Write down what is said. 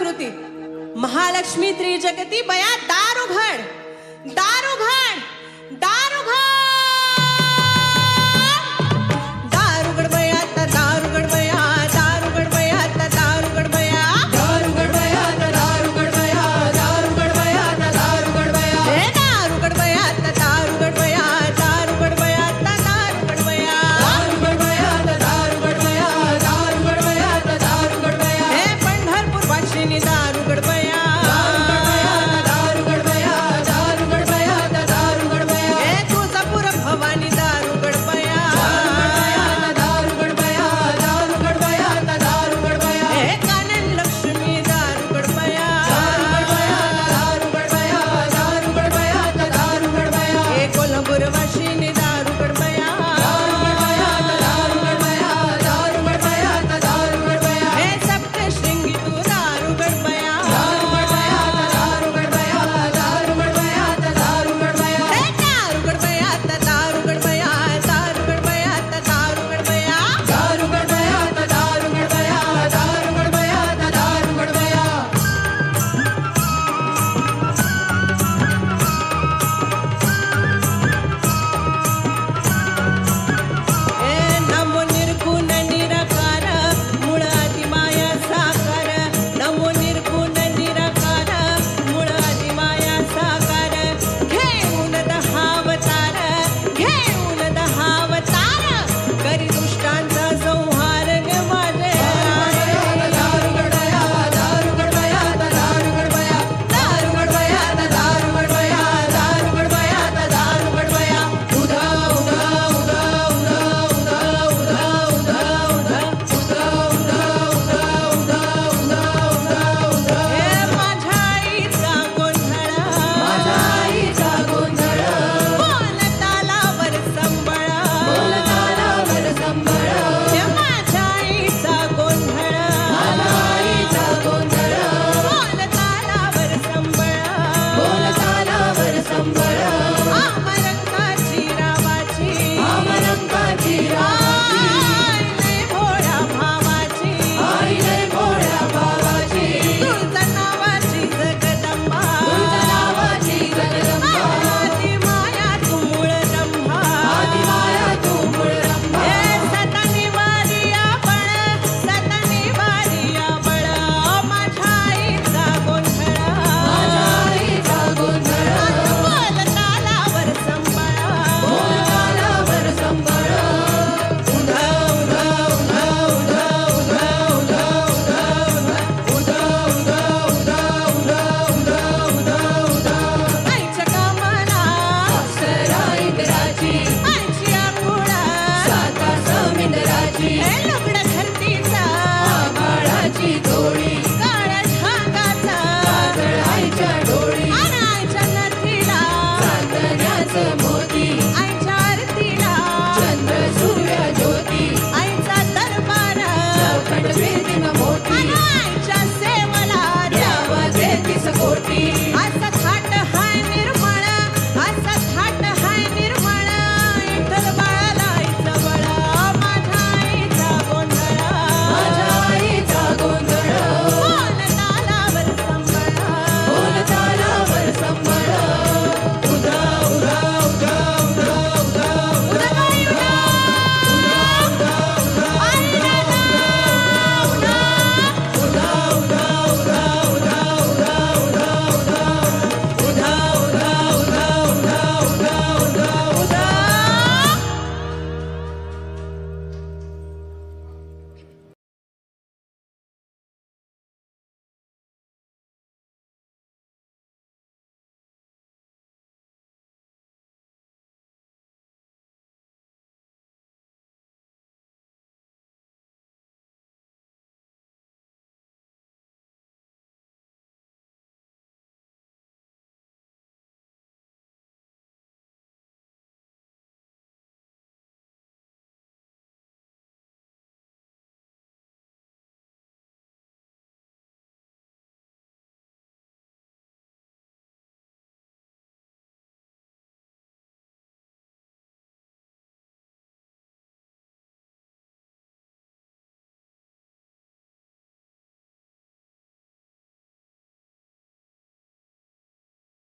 कृती महालक्ष्मी त्रिजगती बया दार उघड दार उघड दार उघड बया दार उघड बया दार उघड बया दार उघड बया दार उघड बया दार उघड बया दार उघड बया दार उघड बया हे दार उघड बया दार उघड बया दार उघड बया दार उघड बया दार उघड बया दार उघड बया दार उघड बया दार उघड बया हे पंढरपूर वाशिनी दार उघड बया